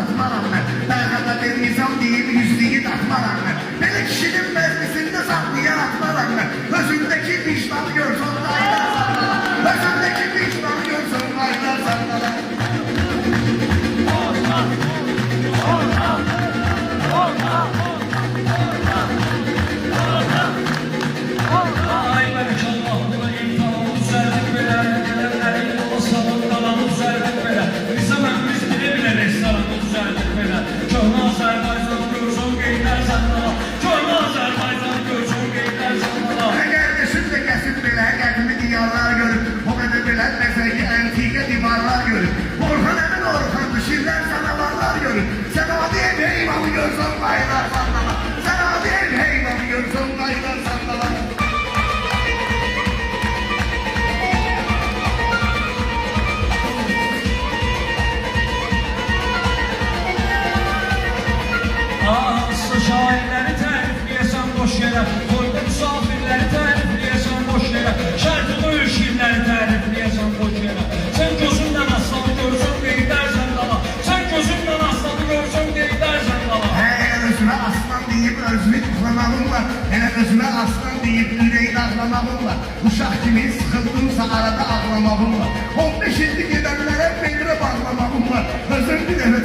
satmaram mən. Bəlkədə bir nizam deyib yüzlüyü tatmaram mən. Belə kişinin məclisində saxlıya atmaram mən. Özündəki vicdanı görsən qaylar sallala. Özündəki vicdanı görsən qaylar sallala. Ay Məlik Allah'ına imtihanı düzəldik belə, gələnlərin yola salın qalanı düzəldik belə. Biz bile restoranı düzəldik belə. Köhnə Azərbaycan görsün qeydlər sənala. Köhnə Azərbaycan görsün qeydlər sənala. Qardaşım da gəlsin belə, qədimi diyarlar görüb. O qədər belə məsəlki antika divarlar görüb. Orhan əmin Orxandı, şirlər sanavarlar görüb. Sən adi ev heyvanı görsən qaylar sallala. Sən adi ev heyvanı görsən qaylar sallala. Şairləri tərifləyəsən boş yerə, toyda misafirləri tərifləyəsən boş yerə, şərtini üşkilləri tərifləyəsən boş yerə. Sən gözündən aslanı görsən qeydərsən qala, sən gözündən aslanı görsən qeydərsən qala. Elə özünə aslan deyib özünü tuxlamağın var, elə özünə aslan deyib ürəyi dağlamağın var. Uşaq kimi sıxıldınsa arada ağlamağın var. 15 illik edənlərə belirə bağlamağın var. Özün bir dəfə